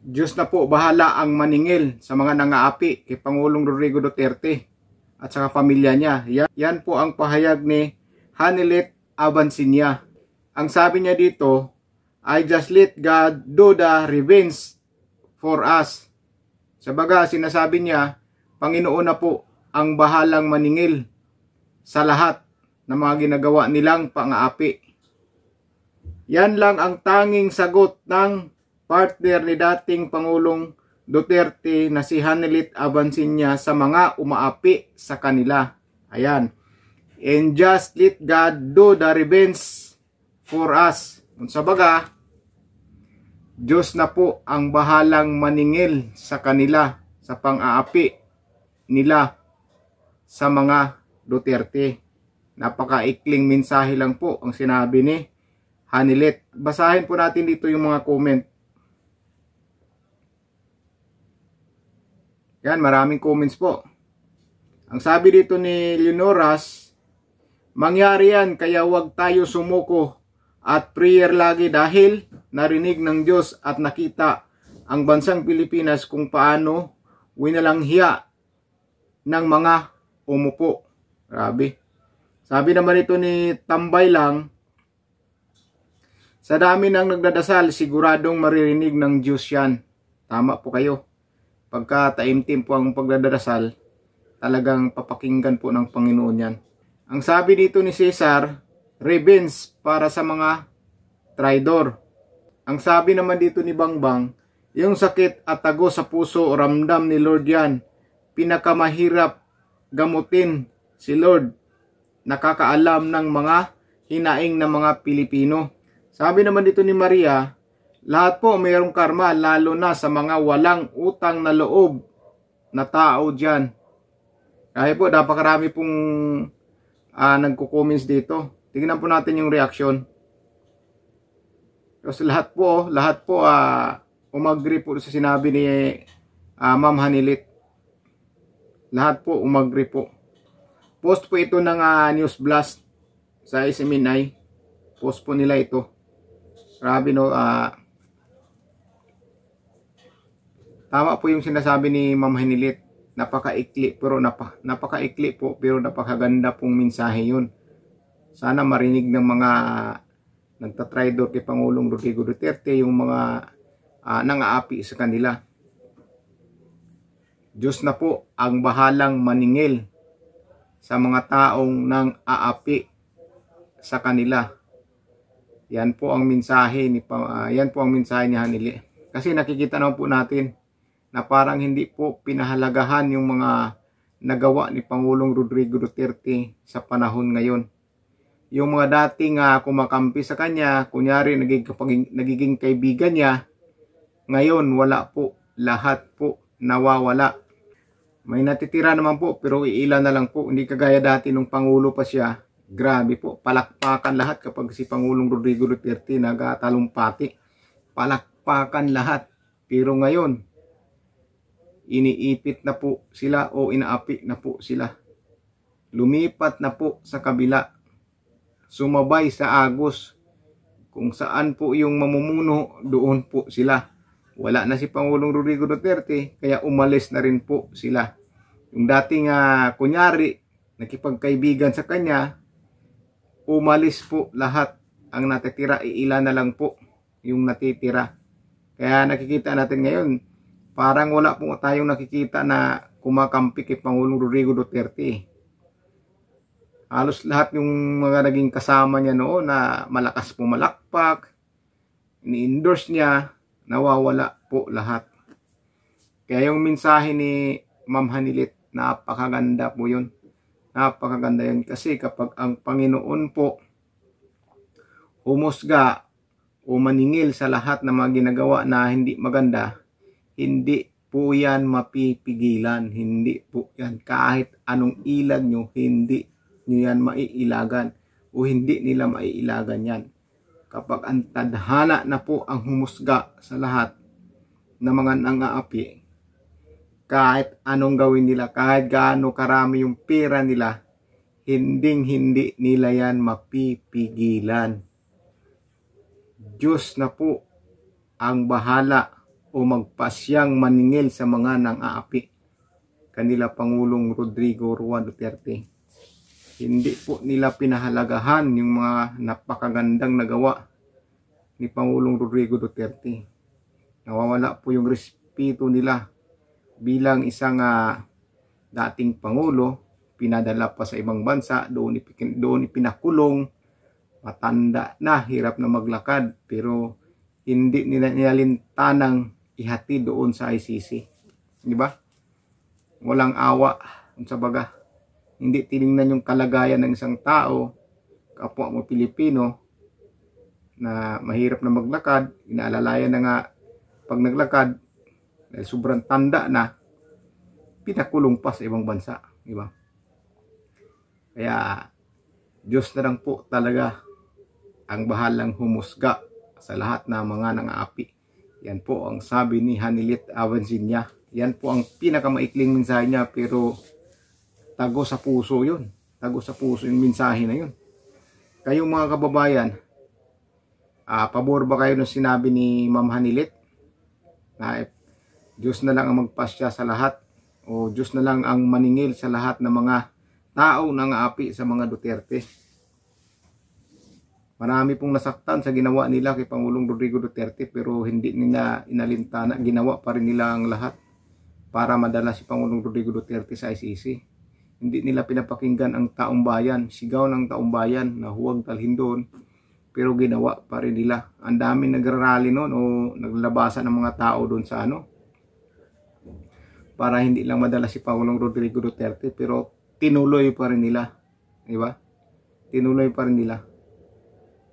Diyos na po bahala ang maningil sa mga nangaapi kay Pangulong Rodrigo Duterte at saka pamilya niya. Yan po ang pahayag ni Hanilet Abansinya. Ang sabi niya dito, I just let God do the revenge for us. Sabaga, sinasabi niya, Panginoon na po ang bahalang maningil sa lahat ng mga ginagawa nilang pang-aapi. Yan lang ang tanging sagot ng partner ni dating Pangulong Duterte na si Hanilet Abansinya sa mga umaapi sa kanila. Ayan. And just let God do the revenge for us. Sa baga, Diyos na po ang bahalang maningil sa kanila sa pang-aapi nila sa mga Duterte. Napakaikling mensahe lang po ang sinabi ni Hanilet. Basahin po natin dito yung mga comment. Yan, maraming comments po. Ang sabi dito ni Leonoras, mangyari yan kaya wag tayo sumuko at prayer lagi dahil narinig ng Diyos at nakita ang bansang Pilipinas kung paano winalanghiya ng mga umupo. Grabe. Sabi naman ito ni Tambay lang, sa dami ng nagdadasal, siguradong maririnig ng Diyos yan. Tama po kayo. Pagka taimtim po ang pagdadasal, talagang papakinggan po ng Panginoon yan. Ang sabi dito ni Cesar, revenge para sa mga traidor. Ang sabi naman dito ni Bangbang, yung sakit at tago sa puso, ramdam ni Lord yan. Pinakamahirap gamutin si Lord. Nakakaalam ng mga hinaing ng mga Pilipino. Sabi naman dito ni Maria, lahat po mayroong karma, lalo na sa mga walang utang na loob na tao dyan. Kaya po, napakarami pong nagko-comments dito. Tingnan po natin yung reaction. Kasi lahat po umagri po sa sinabi ni Ma'am Hanilet. Lahat po umagri po. Post po ito ng News Blast sa SMNI. Post po nila ito. Grabe no. Tama po yung sinasabi ni Ma'am Hanilet. Napakaikli pero napakaikli po pero napakaganda pong mensahe yun. Sana marinig ng mga nagtatraidor kay Pangulong Rodrigo Duterte, yung mga nang-aapi sa kanila. Diyos na po ang bahalang maningil sa mga taong nang-aapi sa kanila. Yan po ang mensahe ni Hanilet. Kasi nakikita naman po natin na parang hindi po pinahalagahan yung mga nagawa ni Pangulong Rodrigo Duterte sa panahon ngayon. Yung mga dating kumakampi sa kanya, kunyari nagiging kaibigan niya, ngayon wala po, lahat po nawawala. May natitira naman po pero iilan na lang po, hindi kagaya dati nung Pangulo pa siya. Grabe po, palakpakan lahat kapag si Pangulong Rodrigo Duterte nagtalumpati. Palakpakan lahat. Pero ngayon, iniipit na po sila o inaapi na po sila. Lumipat na po sa kabila. Sumabay sa agos. Kung saan po yung mamumuno, doon po sila. Wala na si Pangulong Rodrigo Duterte, kaya umalis na rin po sila. Yung dating kunyari, nakipagkaibigan sa kanya, umalis po lahat. Ang natitira, iilan na lang po yung natitira. Kaya nakikita natin ngayon, parang wala po tayong nakikita na kumakampi kay Pangulong Rodrigo Duterte. Halos lahat yung mga naging kasama niya noon na malakas pumalakpak, ini-endorse niya, nawawala po lahat. Kaya yung mensahe ni Ma'am Hanilet, napakaganda po yun. Napakaganda yun. Kasi kapag ang Panginoon po humusga o maningil sa lahat ng mga ginagawa na hindi maganda, hindi po yan mapipigilan. Hindi po yan. Kahit anong ilag nyo, hindi nyo yan maiilagan. O hindi nila maiilagan yan. Kapag ang tadhana na po ang humusga sa lahat ng mga nang-aapi, kahit anong gawin nila, kahit gaano karami yung pera nila, hindi nila yan mapipigilan. Diyos na po ang bahala o magpasyang maningil sa mga nang-aapi. Kanila Pangulong Rodrigo Roa Duterte. Hindi po nila pinahalagahan yung mga napakagandang nagawa ni Pangulong Rodrigo Duterte. Nawawala po yung respeto nila bilang isang dating Pangulo, pinadala pa sa ibang bansa, doon ipinakulong, matanda na, hirap na maglakad, pero hindi nila nilalintanang ihati doon sa ICC. Di ba? Walang awa, sa baga. Hindi tiningnan yung kalagayan ng isang tao, kapwa mo Pilipino, na mahirap na maglakad, inaalalayan na nga pag naglakad, dahil sobrang tanda na, pinakulong pa sa ibang bansa. Di ba? Kaya, Diyos na lang po talaga ang bahalang humusga sa lahat ng mga nang-aapi. Yan po ang sabi ni Hanilit Abansinya. Yan po ang pinakamaikling mensahe niya, pero tago sa puso yun. Tago sa puso yung mensahe na yun. Kayong mga kababayan, pabor ba kayo ng sinabi ni Ma'am Hanilit? Na Diyos na lang ang magpasya sa lahat, o Diyos na lang ang maningil sa lahat ng mga tao nang-aapi sa mga Duterte. Marami pong nasaktan sa ginawa nila kay Pangulong Rodrigo Duterte, pero hindi nila inalintana. Ginawa pa rin nila ang lahat para madala si Pangulong Rodrigo Duterte sa ICC. Hindi nila pinapakinggan ang taong bayan, sigaw ng taong bayan na huwag dalhin doon, pero ginawa pa rin nila. Ang daming nagrarally noon o naglabasan ng mga tao doon sa para hindi lang madala si Pangulong Rodrigo Duterte, pero tinuloy pa rin nila. Di ba? Tinuloy pa rin nila.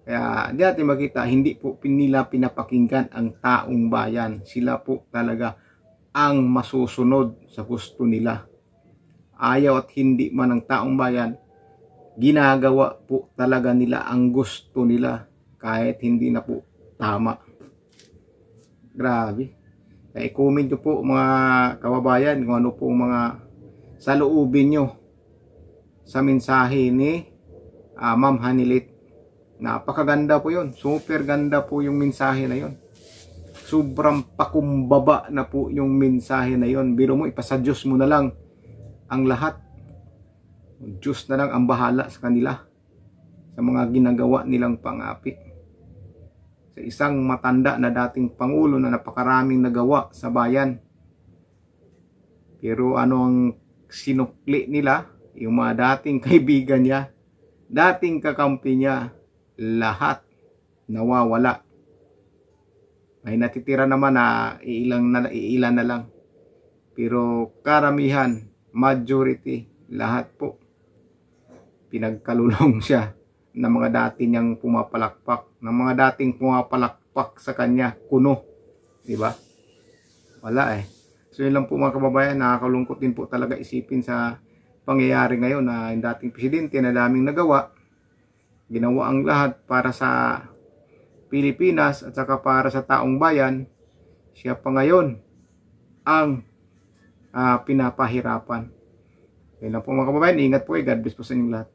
Kaya di natin makita, hindi po nila pinapakinggan ang taong bayan. Sila po talaga ang masusunod sa gusto nila. Ayaw at hindi man ng taong bayan, ginagawa po talaga nila ang gusto nila kahit hindi na po tama. Grabe. Kaya i-comment nyo po mga kababayan kung ano po mga saloobin nyo sa mensahe ni Ma'am Hanilit. Napakaganda po yun. Super ganda po yung mensahe na yun. Sobrang pakumbaba na po yung mensahe na yun. Biro mo, ipasa Diyos mo na lang ang lahat. Diyos na lang ang bahala sa kanila, sa mga ginagawa nilang pang-api. Sa isang matanda na dating Pangulo na napakaraming nagawa sa bayan. Pero ano ang sinukli nila? Yung mga dating kaibigan niya, dating kakampi niya, lahat nawawala. May natitira naman na iilan na lang. Pero karamihan, majority, lahat po pinagkalulong siya ng mga dati niyang pumapalakpak, ng mga dating pumapalakpak sa kanya, kuno. Diba? Wala eh. So yun lang po mga kababayan, nakakalungkot din po talaga isipin sa pangyayari ngayon na yung dating presidente na daming nagawa, ginawa ang lahat para sa Pilipinas at saka para sa taong bayan, siya pa ngayon ang pinapahirapan. Yun lang po mga kababayan, ingat po God bless po sa inyong lahat.